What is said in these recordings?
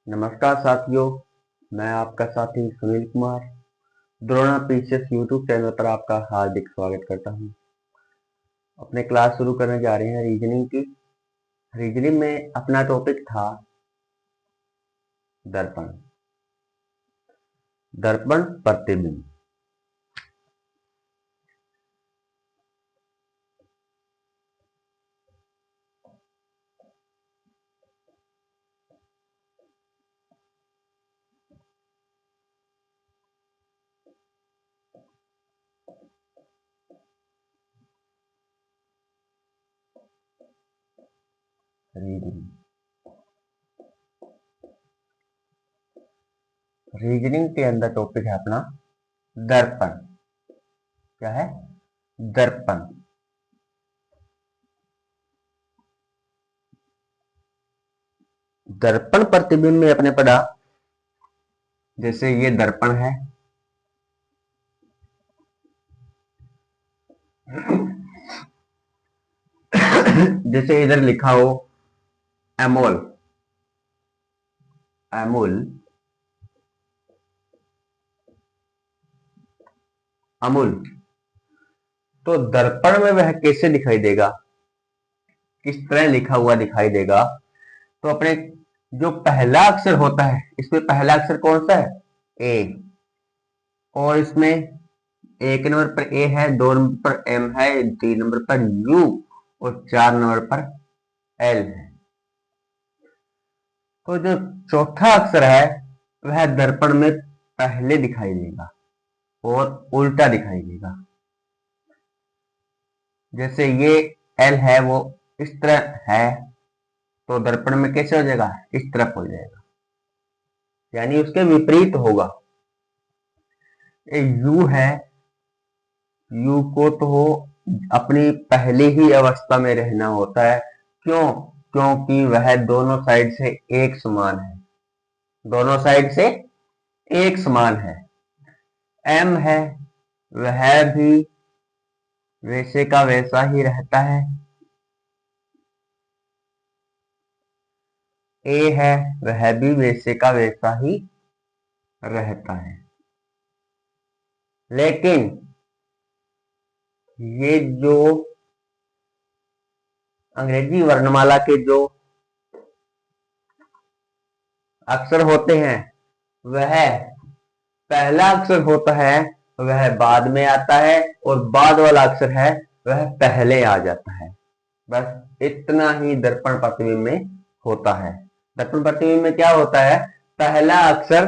नमस्कार साथियों, मैं आपका साथी Sunil Kumar Drona PCS YouTube channel पर आपका हार्दिक स्वागत करता हूं। अपने क्लास शुरू करने जा रहे हैं रीजनिंग की। रीजनिंग में अपना टॉपिक था दर्पण। दर्पण प्रतिबिंब। रीजनिंग के अंदर टॉपिक है अपना दर्पण। क्या है? दर्पण। दर्पण प्रतिबिंब में अपने पढ़ा, जैसे ये दर्पण है, जैसे इधर लिखा हो एमोल। अमूल, अमूल। तो दर्पण में वह कैसे दिखाई देगा, किस तरह लिखा हुआ दिखाई देगा? तो अपने जो पहला अक्षर होता है, इसमें पहला अक्षर कौन सा है? ए। और इसमें एक नंबर पर ए है, दो नंबर पर एम है, तीन नंबर पर यू और चार नंबर पर एल है। तो जो चौथा अक्षर है वह दर्पण में पहले दिखाई देगा और उल्टा दिखाई देगा। जैसे ये एल है वो इस तरह है, तो दर्पण में कैसे हो जाएगा? इस तरफ हो जाएगा, यानी उसके विपरीत होगा। ये यू है, यू को तो अपनी पहली ही अवस्था में रहना होता है। क्यों? क्योंकि वह दोनों साइड से एक समान है, दोनों साइड से एक समान है। एम है, वह भी वैसे का वैसा ही रहता है। ए है, वह भी वैसे का वैसा ही रहता है। लेकिन ये जो अंग्रेजी वर्णमाला के जो अक्षर होते हैं, वह पहला अक्षर होता है वह बाद में आता है और बाद वाला अक्षर है वह पहले आ जाता है। बस इतना ही दर्पण प्रतिबिंब में होता है। दर्पण प्रतिबिंब में क्या होता है? पहला अक्षर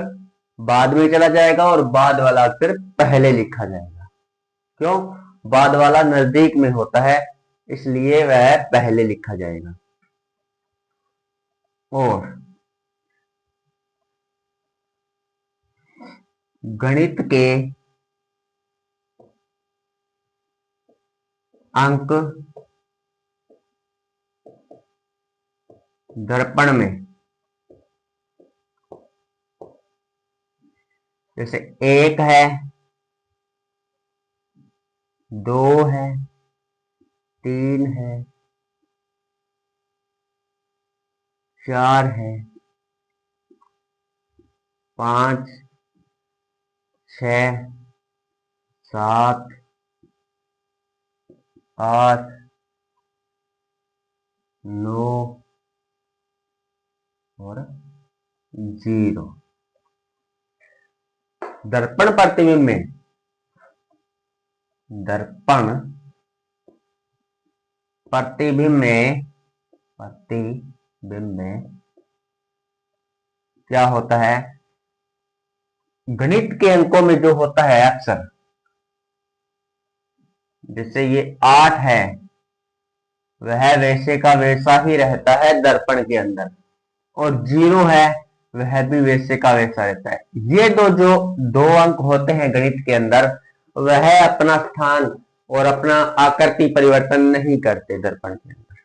बाद में चला जाएगा और बाद वाला अक्षर पहले लिखा जाएगा। क्यों? बाद वाला नजदीक में होता है, इसलिए वह पहले लिखा जाएगा। और गणित के अंक दर्पण में, जैसे एक है, दो है, तीन है, चार है, पांच, छ, सात, आठ, नौ और जीरो। दर्पण प्रतिबिंब में, दर्पण प्रतिबिंब में, प्रतिबिंब में क्या होता है? गणित के अंकों में जो होता है अक्षर, जैसे ये 8 है, वह वैसे का वैसा ही रहता है दर्पण के अंदर। और 0 है, वह भी वैसे का वैसा रहता है। ये जो दो अंक होते हैं गणित के अंदर, वह अपना स्थान और अपना आकृति परिवर्तन नहीं करते दर्पण के अंदर।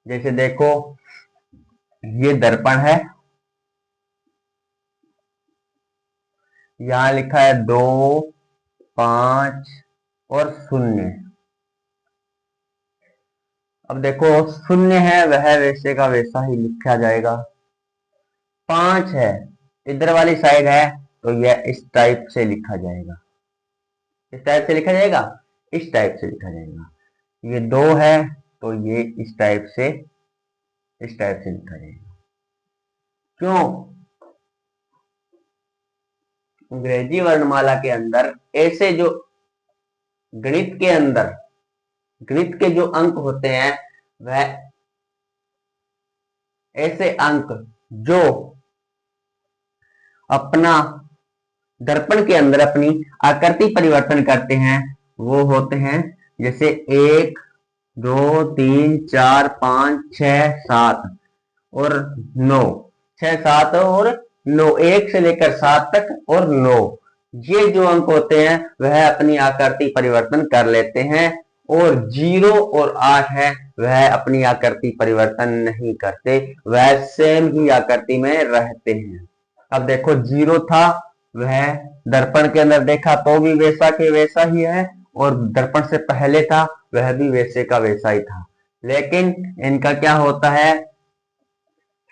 जैसे देखो, ये दर्पण है, यहां लिखा है 2, 5 और 0। अब देखो, 0 है, वह वैसे का वैसा ही लिखा जाएगा। 5 है, इधर वाली साइड है, तो यह इस टाइप से लिखा जाएगा। इस टाइप से लिखा जाएगा, इस टाइप से लिखा जाएगा। ये 2 है, तो ये इस टाइप से लिखा जाएगा। क्यों? अंग्रेजी वर्णमाला के अंदर ऐसे जो गणित के जो अंक होते हैं, वह ऐसे अंक जो अपना दर्पण के अंदर अपनी आकृति परिवर्तन करते हैं, वो होते हैं जैसे 1, 2, 3, 4, 5, 6, 7 और 9। 6, 7 और 9, 1 से लेकर 7 तक और 9, ये जो अंक होते हैं वह अपनी आकृति परिवर्तन कर लेते हैं। और 0 और 8 है, वह अपनी आकृति परिवर्तन नहीं करते, वह सेम ही आकृति में रहते हैं। अब देखो 0 था, वह दर्पण के अंदर देखा तो भी वैसा के वैसा ही है, और दर्पण से पहले था वह भी वैसे का वैसा ही था। लेकिन इनका क्या होता है,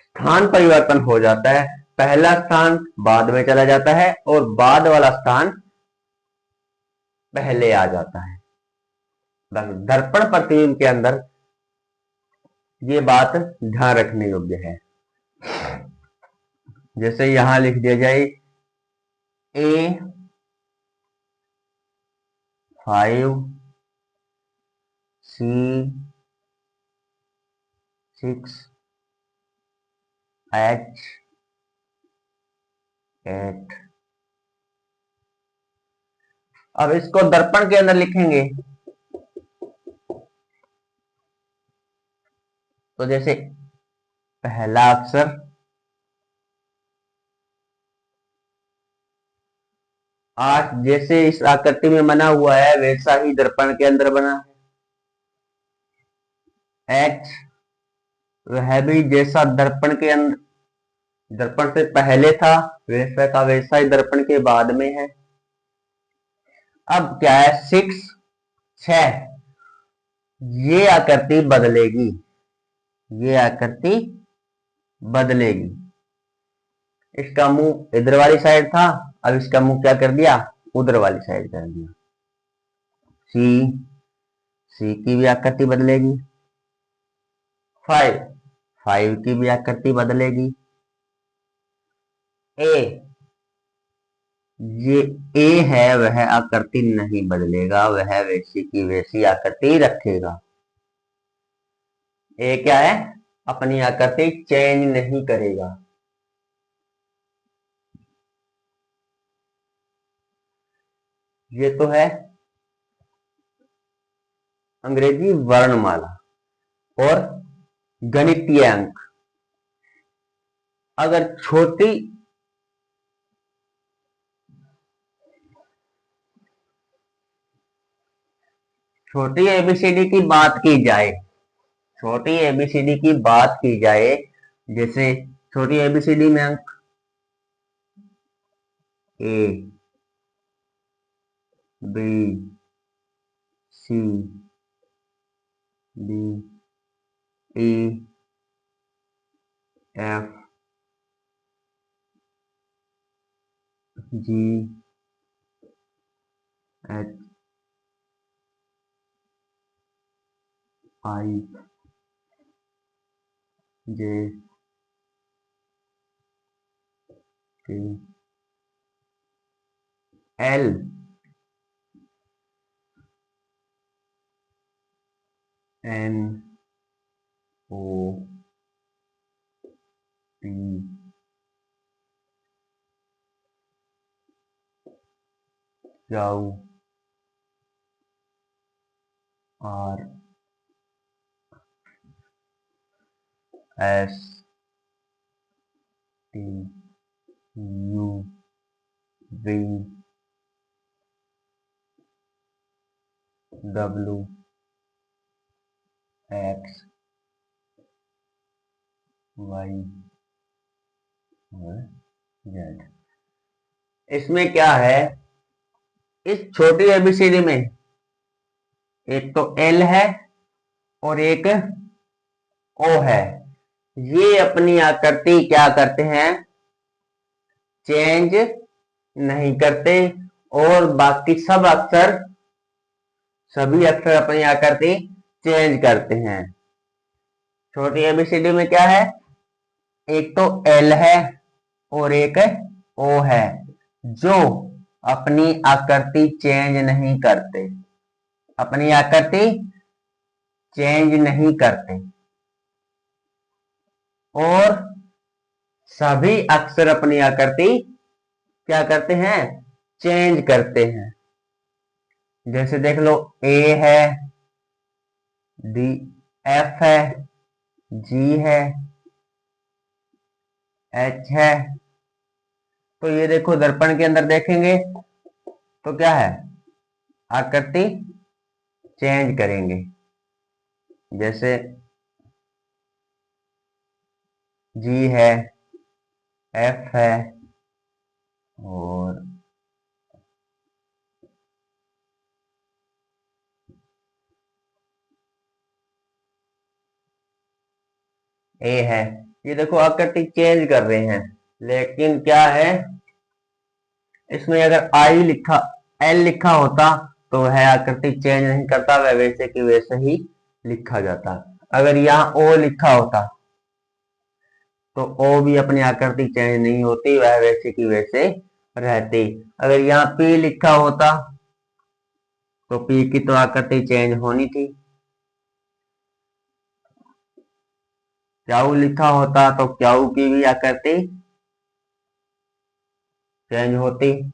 स्थान परिवर्तन हो जाता है। पहला स्थान बाद में चला जाता है और बाद वाला स्थान पहले आ जाता है। दर्पण प्रतिबिंब के अंदर ये बात ध्यान रखने योग्य है। जैसे यहां लिख दिया जाए A5 C6 H8। अब इसको दर्पण के अंदर लिखेंगे तो जैसे पहला अक्षर आठ जैसे इस आकृति में बना हुआ है, वैसा ही दर्पण के अंदर बना है। H वह भी जैसा दर्पण के अंदर, दर्पण से पहले था वैसा का वैसा ही दर्पण के बाद में है। अब क्या है, 6 ये आकृति बदलेगी, ये आकृति बदलेगी। इसका मुंह इधर वाली साइड था, अब इसका मुंह क्या कर दिया, उधर वाली साइड कर दिया। सी की भी आकृति बदलेगी। 5 की भी आकृति बदलेगी। ए ये ए है, वह आकृति नहीं बदलेगा, वह वैसी की वैसी आकृति रखेगा। ए क्या है, अपनी आकृति चेंज नहीं करेगा। ये तो है अंग्रेजी वर्णमाला और गणितीय अंक। अगर छोटी एबीसीडी की बात की जाए, छोटी एबीसीडी की बात की जाए, जैसे छोटी एबीसीडी में अंक A B C D E F G H I J K L N O P Q R S T U V W X Y और जेड। इसमें क्या है, इस छोटी एबीसीडी में एक तो एल है और एक ओ है। ये अपनी आकृति क्या करते हैं, चेंज नहीं करते और बाकी सभी अक्षर अपनी आकृति चेंज करते हैं। छोटी एबीसीडी में क्या है, एक तो एल है और एक ओ है जो अपनी आकृति चेंज नहीं करते, अपनी आकृति चेंज नहीं करते और सभी अक्षर अपनी आकृति क्या करते हैं, चेंज करते हैं। जैसे देख लो, ए है, डी, एफ है, जी है, एच है। तो ये देखो दर्पण के अंदर देखेंगे तो क्या है, आकृति चेंज करेंगे। जैसे जी है, एफ है और ए है। ये देखो आकृति चेंज कर रहे हैं, लेकिन क्या है, इसमें अगर आई लिखा, एल लिखा होता तो वह आकृति चेंज नहीं करता, वह वैसे की वैसे ही लिखा जाता। अगर यहाँ ओ लिखा होता तो ओ भी अपनी आकृति चेंज नहीं होती, वह वैसे की वैसे रहती। अगर यहाँ पी लिखा होता तो पी की तो आकृति चेंज होनी थी। क्याऊ लिखा होता तो क्याऊ की भी आकृति चेंज होती,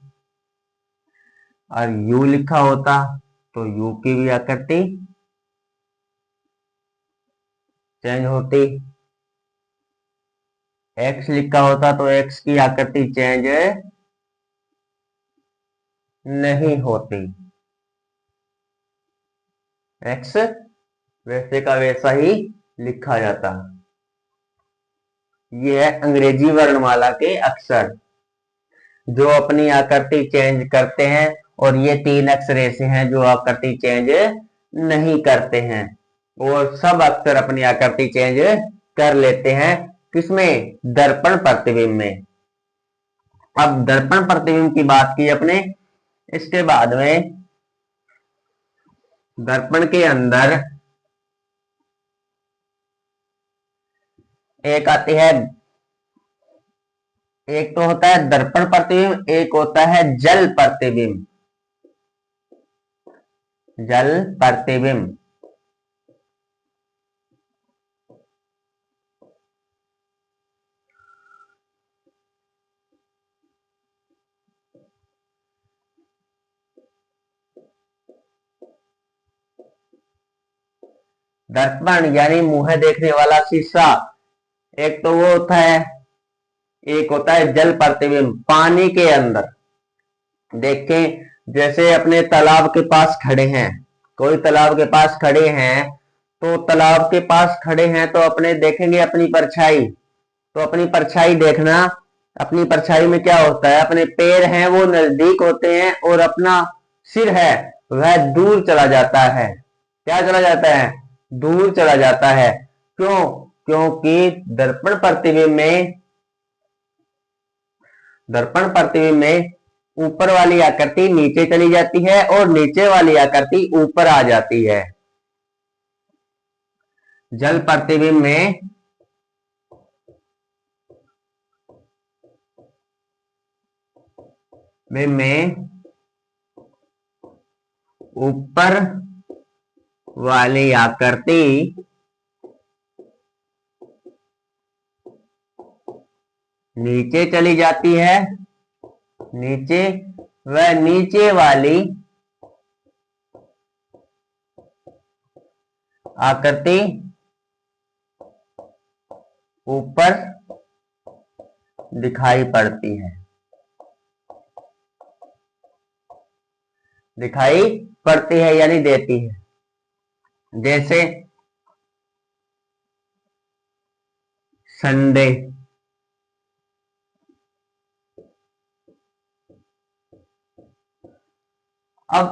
और यू लिखा होता तो यू की भी आकृति चेंज होती। एक्स लिखा होता तो एक्स की आकृति चेंज नहीं होती, एक्स वैसे का वैसा ही लिखा जाता। ये है अंग्रेजी वर्णमाला के अक्षर जो अपनी आकृति चेंज करते हैं, और ये 3 अक्षर ऐसे हैं जो आकृति चेंज नहीं करते हैं, और सब अक्षर अपनी आकृति चेंज कर लेते हैं। किसमें, दर्पण प्रतिबिंब में। अब दर्पण प्रतिबिंब की बात की अपने, इसके बाद में दर्पण के अंदर एक आती है, एक तो होता है दर्पण प्रतिबिंब, एक होता है जल प्रतिबिंब। जल प्रतिबिंब दर्पण यानी मुंह देखने वाला शीशा, एक तो वो होता है, एक होता है जल प्रतिबिंब, पानी के अंदर। देखें, जैसे अपने तालाब के पास खड़े हैं, कोई तालाब के पास खड़े हैं, तो तालाब के पास खड़े हैं तो अपने देखेंगे अपनी परछाई, तो अपनी परछाई देखना, अपनी परछाई में क्या होता है, अपने पैर हैं वो नजदीक होते हैं और अपना सिर है वह दूर चला जाता है। क्या चला जाता है, दूर चला जाता है। क्यों, क्योंकि दर्पण प्रतिबिंब में ऊपर वाली आकृति नीचे चली जाती है और नीचे वाली आकृति ऊपर आ जाती है। जल प्रतिबिंब में ऊपर वाली आकृति नीचे चली जाती है, नीचे, वह नीचे वाली आकृति ऊपर दिखाई पड़ती है, दिखाई पड़ती है यानी देती है। जैसे संडे, अब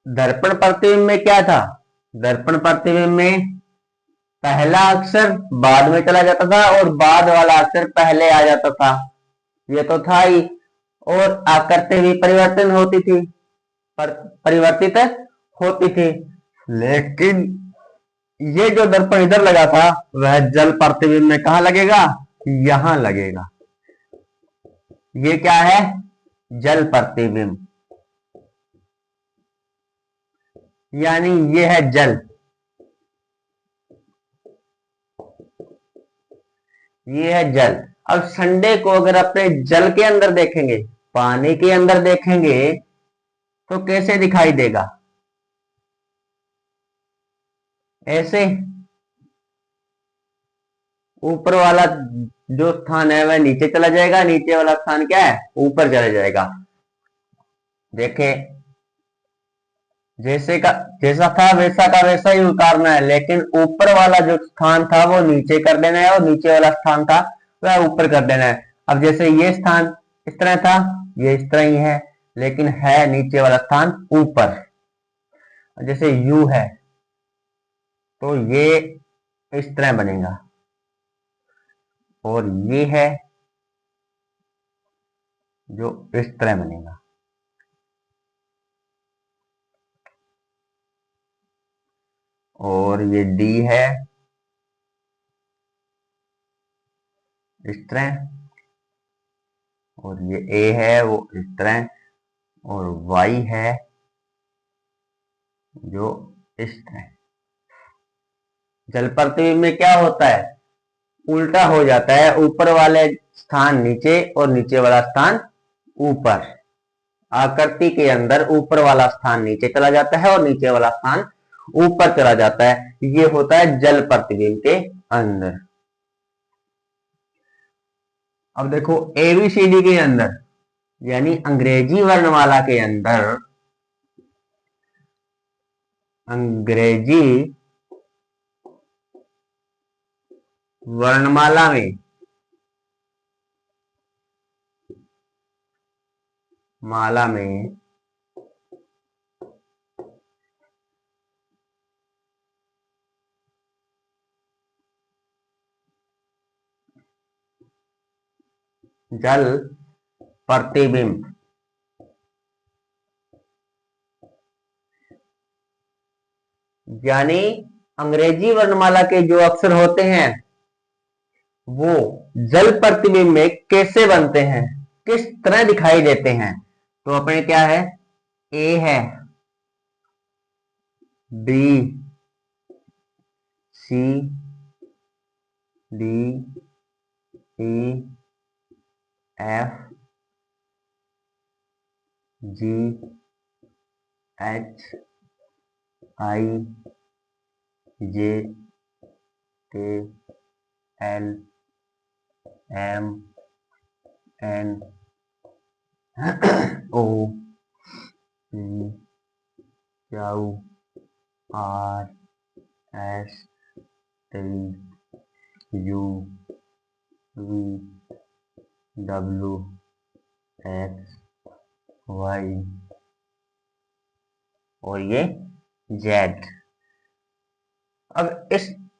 दर्पण प्रतिबिंब में क्या था, दर्पण प्रतिबिंब में पहला अक्षर बाद में चला जाता था और बाद वाला अक्षर पहले आ जाता था। ये तो था ही। और आकृति भी परिवर्तन होती थी, परिवर्तित होती थी। लेकिन ये जो दर्पण इधर लगा था वह जल प्रतिबिंब में कहां लगेगा? यहां लगेगा। ये क्या है? जल प्रतिबिंब, यानी ये है जल, ये है जल। अब संडे को अगर अपने जल के अंदर देखेंगे, पानी के अंदर देखेंगे, तो कैसे दिखाई देगा? ऐसे। ऊपर वाला जो स्थान है वह नीचे चला जाएगा, नीचे वाला स्थान क्या है? ऊपर चला जाएगा। देखें, जैसे का जैसा था वैसा का वैसा ही उतारना है, लेकिन ऊपर वाला जो स्थान था वो नीचे कर देना है, और नीचे वाला स्थान था वह ऊपर कर देना है। अब जैसे ये स्थान इस तरह था, ये इस तरह ही है, लेकिन है नीचे वाला स्थान ऊपर। जैसे यू है तो ये इस तरह बनेगा, और ये है जो इस तरह बनेगा। और ये डी है इस तरह, और ये ए है वो इस तरह, और वाई है जो इस तरह। जल प्रतिबिंब में क्या होता है? उल्टा हो जाता है, ऊपर वाले स्थान नीचे और नीचे वाला स्थान ऊपर। आकृति के अंदर ऊपर वाला स्थान नीचे चला जाता है और नीचे वाला स्थान ऊपर चला जाता है। ये होता है जल प्रतिबिंब के अंदर। अब देखो एबीसीडी के अंदर, यानी अंग्रेजी वर्णमाला के अंदर, अंग्रेजी वर्णमाला में जल प्रतिबिंब यानी अंग्रेजी वर्णमाला के जो अक्षर होते हैं वो जल प्रतिबिंब में कैसे बनते हैं, किस तरह दिखाई देते हैं? तो अपने क्या है? ए है, B, C, D, E, F, G, H, I, J, K, L, M, N, O, P, Q, R, S, T, U, V, W, X, Y, और ये जेड। अब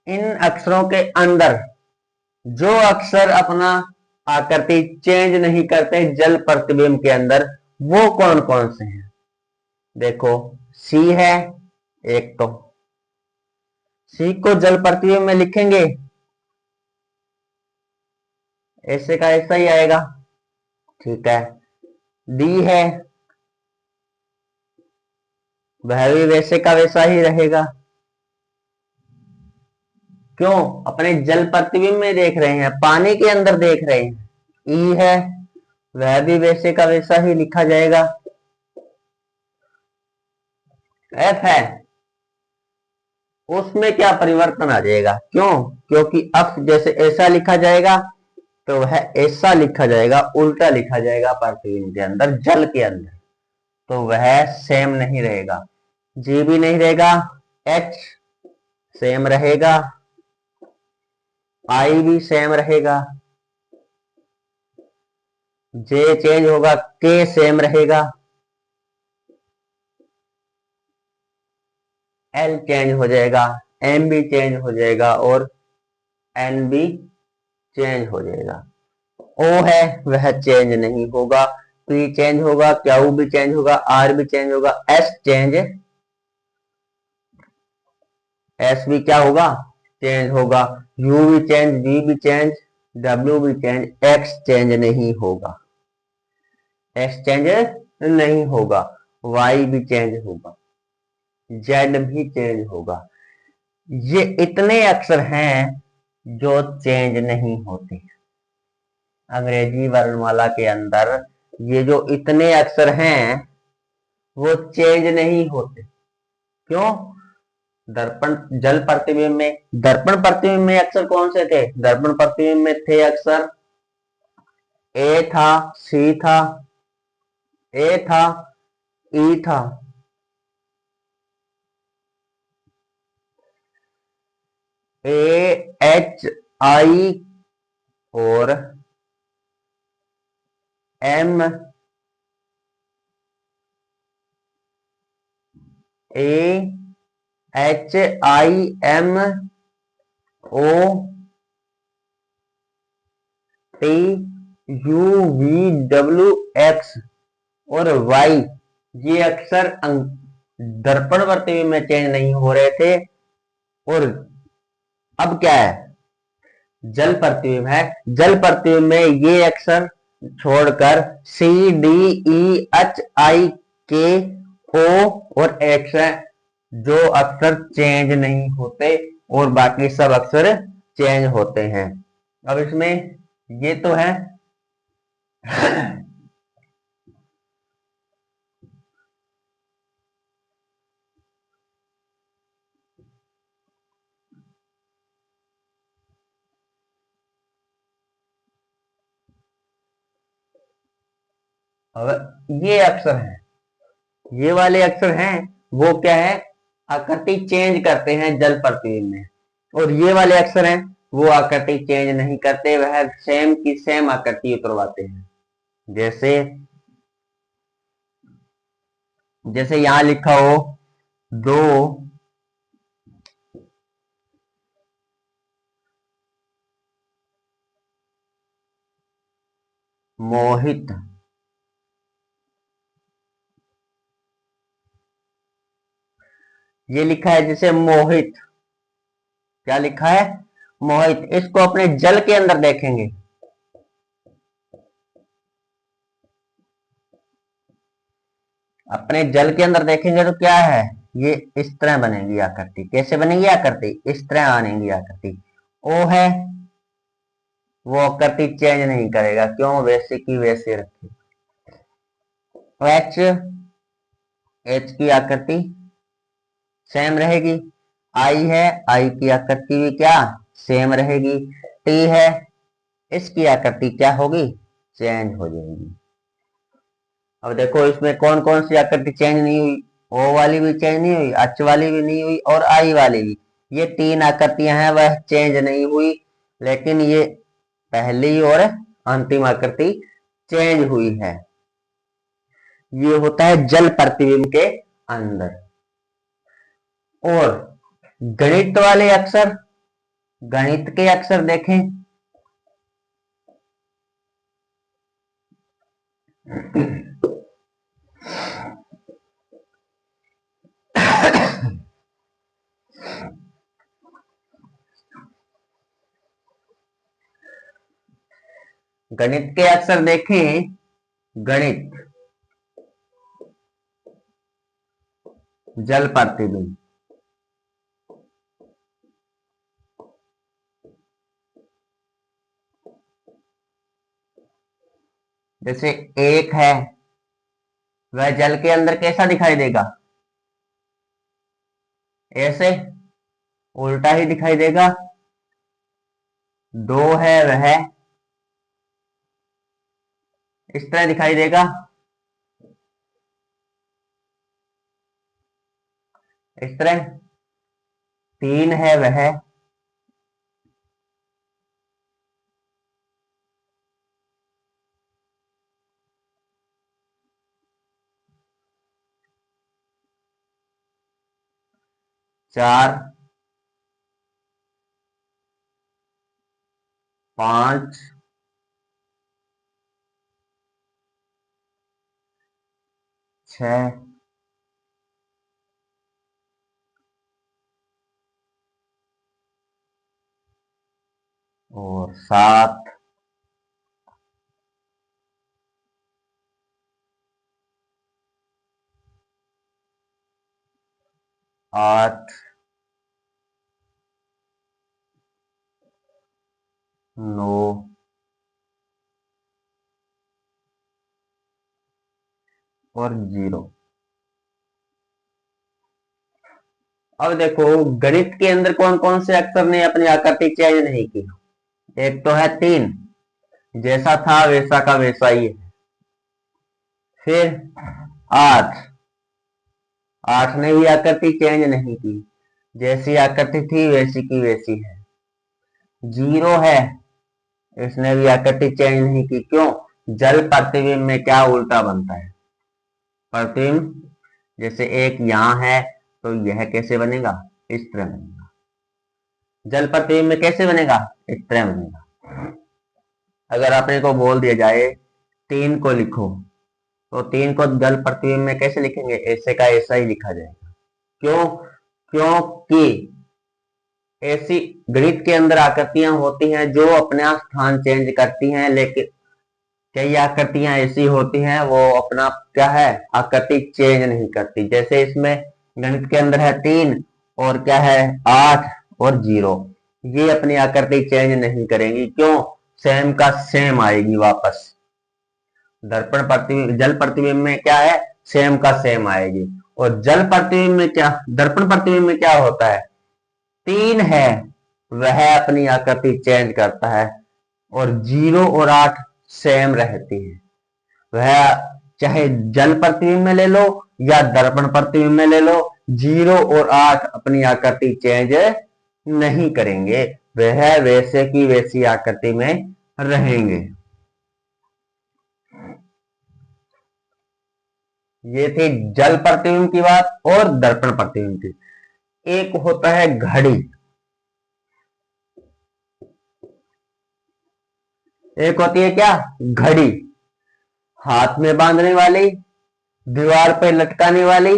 इन अक्षरों के अंदर जो अक्षर अपना आकृति चेंज नहीं करते जल प्रतिबिंब के अंदर, वो कौन कौन से हैं? देखो, सी है एक, तो सी को जल प्रतिबिंब में लिखेंगे ऐसे का ऐसा ही आएगा, ठीक है। डी है, वह भी वैसे का वैसा ही रहेगा। क्यों? अपने जल प्रतिबिंब में देख रहे हैं, पानी के अंदर देख रहे हैं। ई है, वह भी वैसे का वैसा ही लिखा जाएगा। एफ है, उसमें क्या परिवर्तन आ जाएगा? क्यों? क्योंकि अफ जैसे ऐसा लिखा जाएगा तो वह ऐसा लिखा जाएगा, उल्टा लिखा जाएगा प्रतिबिंब के अंदर, जल के अंदर, तो वह सेम नहीं रहेगा। जी भी नहीं रहेगा, एच सेम रहेगा, आई भी सेम रहेगा, जे चेंज होगा, के सेम रहेगा, एल चेंज हो जाएगा, एम भी चेंज हो जाएगा, और एन भी चेंज हो जाएगा। ओ है वह चेंज नहीं होगा, पी चेंज होगा, क्यू भी चेंज होगा, आर भी चेंज होगा, एस भी क्या होगा, चेंज होगा, यू भी चेंज, वी भी चेंज, डब्ल्यू भी चेंज, एक्स चेंज नहीं होगा, एक्स चेंज नहीं होगा, वाई भी चेंज होगा, जेड भी चेंज होगा। ये इतने अक्षर हैं जो चेंज नहीं होते अंग्रेजी वर्णमाला के अंदर। ये जो इतने अक्षर हैं वो चेंज नहीं होते। क्यों? दर्पण जल प्रतिबिंब में, दर्पण प्रतिबिंब में अक्षर कौन से थे? दर्पण प्रतिबिंब में थे अक्षर ए था, सी था, ए था, ई था, ए एच आई और M, A H I M O T U V W X और वाई, ये अक्षर दर्पण प्रतिबिंब में चेंज नहीं हो रहे थे। और अब क्या है? जल प्रतिबिंब है। जल प्रतिबिंब में ये अक्षर छोड़कर सी डी ई एच आई के ओ और एक्स है जो अक्षर चेंज नहीं होते और बाकी सब अक्षर चेंज होते हैं। अब इसमें ये तो है अब ये अक्षर है, ये वाले अक्षर हैं वो क्या है, आकृति चेंज करते हैं जल प्रतिबिंब में। और ये वाले अक्षर हैं वो आकृति चेंज नहीं करते, वह सेम की सेम आकृति उतरवाते हैं। जैसे जैसे यहां लिखा हो दो मोहित, ये लिखा है जैसे मोहित, क्या लिखा है? मोहित। इसको अपने जल के अंदर देखेंगे, अपने जल के अंदर देखेंगे तो क्या है, ये इस तरह बनेगी आकृति। कैसे बनेगी आकृति? इस तरह बनेगी आकृति। ओ है वो आकृति चेंज नहीं करेगा, क्यों? वैसे की वैसे रखी। एच, एच की आकृति सेम रहेगी। आई है, आई की आकृति भी क्या सेम रहेगी। टी है, इसकी आकृति क्या होगी, चेंज हो जाएगी। अब देखो इसमें कौन कौन सी आकृति चेंज नहीं हुई, ओ वाली भी चेंज नहीं हुई, एच वाली भी नहीं हुई और आई वाली भी। ये तीन आकृतियां हैं वह चेंज नहीं हुई, लेकिन ये पहली और अंतिम आकृति चेंज हुई है। ये होता है जल प्रतिबिंब के अंदर। और गणित वाले अक्षर, गणित के अक्षर देखें गणित के अक्षर देखें, गणित जल प्रतिबिंब, जैसे एक है वह जल के अंदर कैसा दिखाई देगा, ऐसे उल्टा ही दिखाई देगा। दो है वह इस तरह दिखाई देगा, इस तरह। तीन है वह चार, पांच, 6 और 7 8 9 और 0। अब देखो गणित के अंदर कौन कौन से अक्षर ने अपनी आकृति चेंज नहीं की। एक तो है 3, जैसा था वैसा का वैसा ही है। फिर 8, 8 ने भी आकृति चेंज नहीं की, जैसी आकृति थी वैसी की वैसी है। 0 है, इसने भी आकृति चेंज नहीं की। क्यों? जल प्रतिबिंब में क्या उल्टा बनता है? प्रतिबिंब जैसे एक यहां है तो यह कैसे बनेगा? इस तरह बनेगा। जल प्रतिबिंब में कैसे बनेगा? इस तरह बनेगा। अगर आपने को बोल दिया जाए 3 को लिखो, तो 3 को जल प्रतिबिंब में कैसे लिखेंगे? ऐसे का ऐसा ही लिखा जाएगा। क्यों? क्योंकि ऐसी गणित के अंदर आकृतियां होती हैं जो अपना स्थान चेंज करती हैं, लेकिन कई आकृतियां ऐसी होती हैं वो अपना क्या है आकृति चेंज नहीं करती। जैसे इसमें गणित के अंदर है 3 और क्या है 8 और 0, ये अपनी आकृति चेंज नहीं करेंगी। क्यों? सेम का सेम आएगी वापस। दर्पण प्रतिबिंब जल प्रतिबिंब में क्या है? सेम का सेम आएगी। और जल प्रतिबिंब में क्या, दर्पण प्रतिबिंब में क्या होता है? 3 है वह अपनी आकृति चेंज करता है और 0 और 8 सेम रहती है। वह चाहे जल प्रतिबिंब में ले लो या दर्पण प्रतिबिंब में ले लो, 0 और 8 अपनी आकृति चेंज नहीं करेंगे, वह वैसे की वैसी आकृति में रहेंगे। ये थी जल प्रतिबिंब की बात और दर्पण प्रतिबिंब की। एक होता है घड़ी, एक होती है क्या? घड़ी। हाथ में बांधने वाली, दीवार पे लटकाने वाली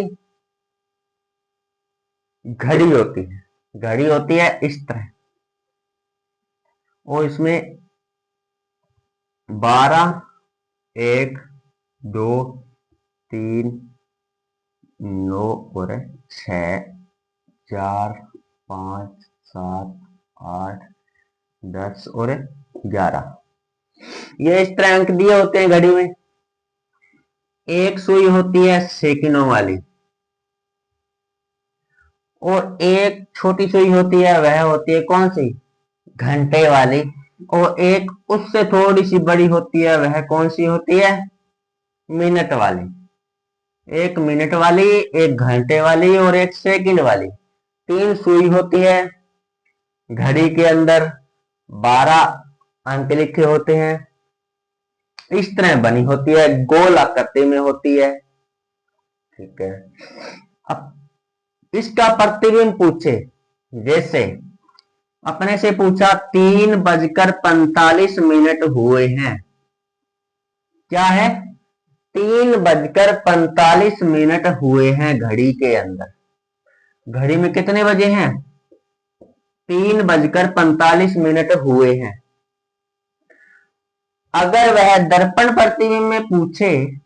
घड़ी होती है। घड़ी होती है इस तरह, और इसमें 12 1 2 3 9 और 6 4 5 7 8 10 और 11, ये इस तरह अंक दिए होते हैं घड़ी में। एक सुई होती है सेकंडों वाली, और एक छोटी सुई होती है, वह होती है कौन सी? घंटे वाली। और एक उससे थोड़ी सी बड़ी होती है, वह कौन सी होती है? मिनट वाली। एक मिनट वाली, एक घंटे वाली और एक सेकंड वाली, 3 सुई होती है। घड़ी के अंदर 12 अंक लिखे होते हैं, इस तरह बनी होती है, गोल आकृति में होती है। ठीक है। अब इसका प्रतिबिंब पूछे, जैसे अपने से पूछा 3:45 हुए हैं। क्या है? 3:45 हुए हैं घड़ी के अंदर। घड़ी में कितने बजे हैं? 3:45 हुए हैं। अगर वह दर्पण प्रतिबिंब में पूछे,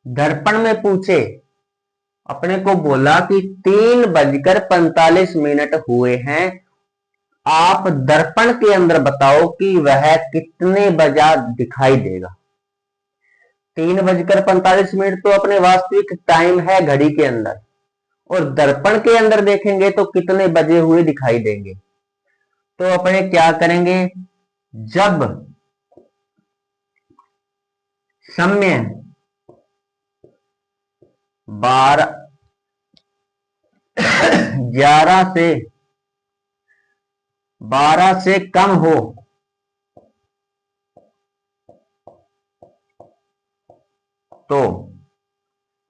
दर्पण में पूछे, अपने को बोला कि 3:45 हुए हैं, आप दर्पण के अंदर बताओ कि वह कितने बजा दिखाई देगा। 3:45 तो अपने वास्तविक टाइम है घड़ी के अंदर, और दर्पण के अंदर देखेंगे तो कितने बजे हुए दिखाई देंगे। तो अपने क्या करेंगे? जब समय 12 से कम हो, तो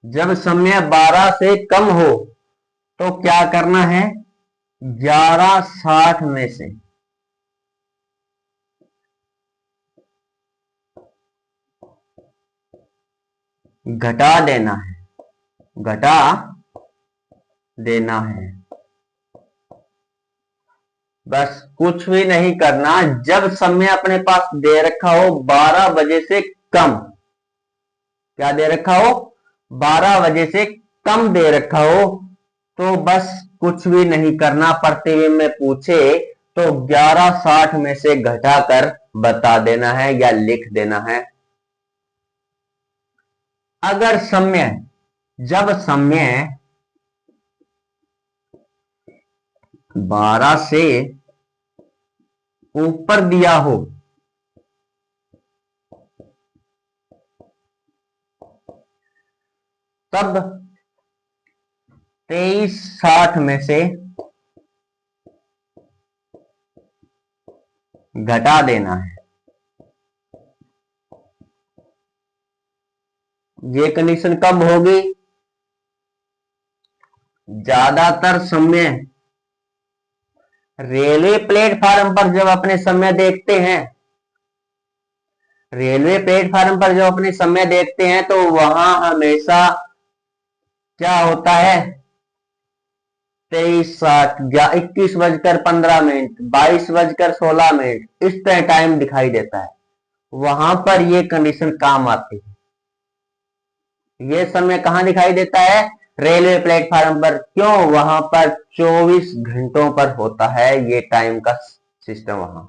जब समय 12 से कम हो तो क्या करना है? 11:60 में से 11:60 घटा देना है, घटा देना है। बस कुछ भी नहीं करना। जब समय अपने पास दे रखा हो 12 बजे से कम, क्या दे रखा हो, 12 बजे से कम दे रखा हो, तो बस कुछ भी नहीं करना। प्रतिबिंब में पूछे तो 11:60 में से घटाकर बता देना है या लिख देना है। अगर समय, जब समय 12 से ऊपर दिया हो, तब 23:60 में से घटा देना है। ये कंडीशन कब होगी, ज्यादातर समय रेलवे प्लेटफार्म पर जब अपने समय देखते हैं, रेलवे प्लेटफार्म पर जब अपने समय देखते हैं तो वहां हमेशा क्या होता है, 23:60 या 21:15, 22:16, इस तरह टाइम दिखाई देता है। वहां पर ये कंडीशन काम आती है। ये समय कहां दिखाई देता है, रेलवे प्लेटफार्म पर। क्यों, वहां पर 24 घंटों पर होता है ये टाइम का सिस्टम।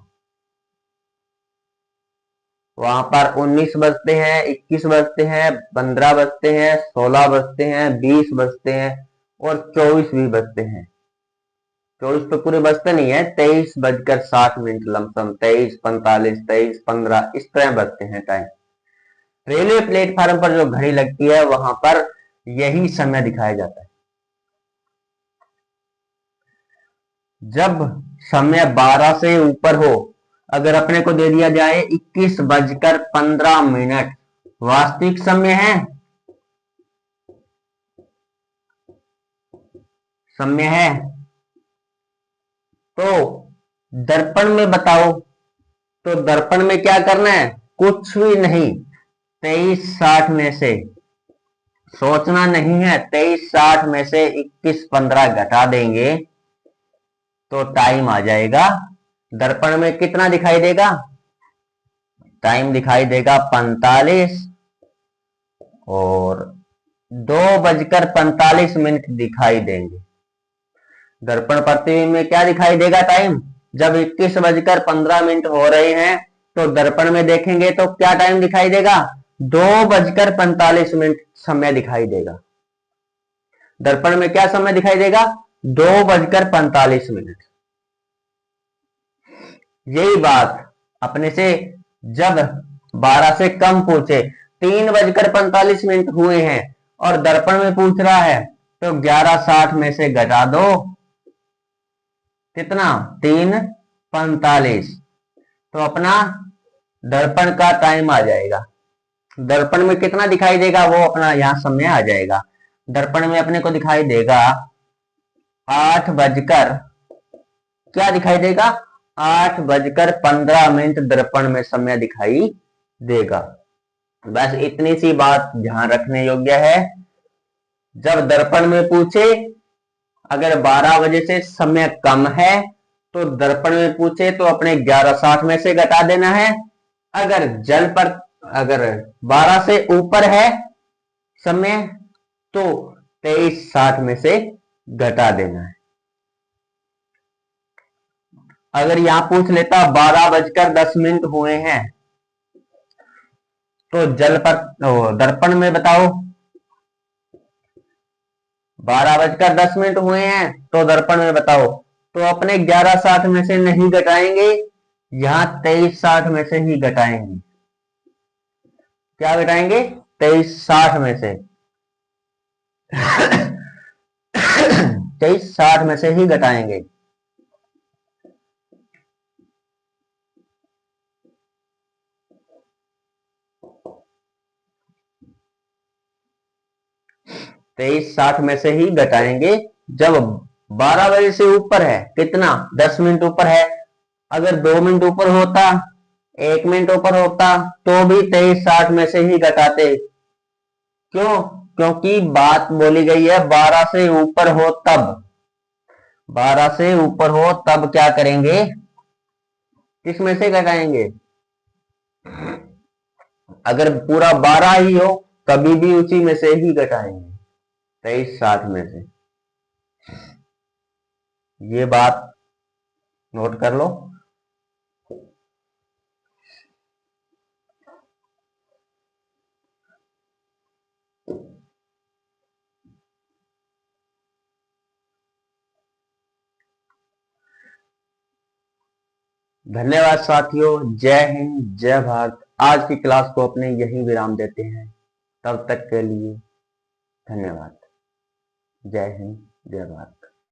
वहां पर 19 बजते हैं, 21 बजते हैं, 15 बजते हैं, 16 बजते हैं, 20 बजते हैं और 24 भी बजते हैं। 24 तो पूरे बजते नहीं है, 23:60 लमसम, 23:45, 23:15, इस तरह बजते हैं टाइम। रेलवे प्लेटफार्म पर जो घड़ी लगती है वहां पर यही समय दिखाया जाता है। जब समय 12 से ऊपर हो, अगर अपने को दे दिया जाए 21:15, वास्तविक समय है, समय है, तो दर्पण में बताओ, तो दर्पण में क्या करना है, कुछ भी नहीं, 23:60 में से, सोचना नहीं है, 23:60 में से 21:15 घटा देंगे तो टाइम आ जाएगा। दर्पण में कितना दिखाई देगा, टाइम दिखाई देगा 45 और 2:45 दिखाई देंगे। दर्पण प्रतिबिंब में क्या दिखाई देगा टाइम, जब 21:15 हो रहे हैं तो दर्पण में देखेंगे तो क्या टाइम दिखाई देगा, 2:45 समय दिखाई देगा। दर्पण में क्या समय दिखाई देगा, 2:45। यही बात अपने से जब 12 से कम पूछे, 3:45 हुए हैं और दर्पण में पूछ रहा है तो 11:60 में से घटा दो, कितना, 3:45, तो अपना दर्पण का टाइम आ जाएगा। दर्पण में कितना दिखाई देगा वो अपना यहां समय आ जाएगा। दर्पण में अपने को दिखाई देगा 8 बजकर, क्या दिखाई देगा, 8:15 दर्पण में समय दिखाई देगा। बस इतनी सी बात ध्यान रखने योग्य है। जब दर्पण में पूछे, अगर 12 बजे से समय कम है तो दर्पण में पूछे तो अपने 11:60 में से घटा देना है। अगर जल पर, अगर 12 से ऊपर है समय तो 23:60 में से घटा देना है। अगर यहां पूछ लेता 12:10 हुए हैं तो जल पर, दर्पण में बताओ 12:10 हुए हैं तो दर्पण में बताओ, तो अपने 11:60 में से नहीं घटाएंगे, यहां 23:60 में से ही घटाएंगे। क्या घटाएंगे, 23:60 में से 23:60 में से ही घटाएंगे। तेईस 60 में से ही घटाएंगे जब 12 बजे से ऊपर है, कितना, 10 मिनट ऊपर है। अगर 2 मिनट ऊपर होता, 1 मिनट ऊपर होता तो भी 23:60 में से ही घटाते। क्यों? क्योंकि बात बोली गई है 12 से ऊपर हो तब। 12 से ऊपर हो तब क्या करेंगे? किस में से घटाएंगे? अगर पूरा 12 ही हो कभी भी उसी में से ही घटाएंगे, 23/7 में से। ये बात नोट कर लो। धन्यवाद साथियों, जय हिंद जय भारत। आज की क्लास को अपने यहीं विराम देते हैं। तब तक के लिए धन्यवाद। जय हिंद जय भारत।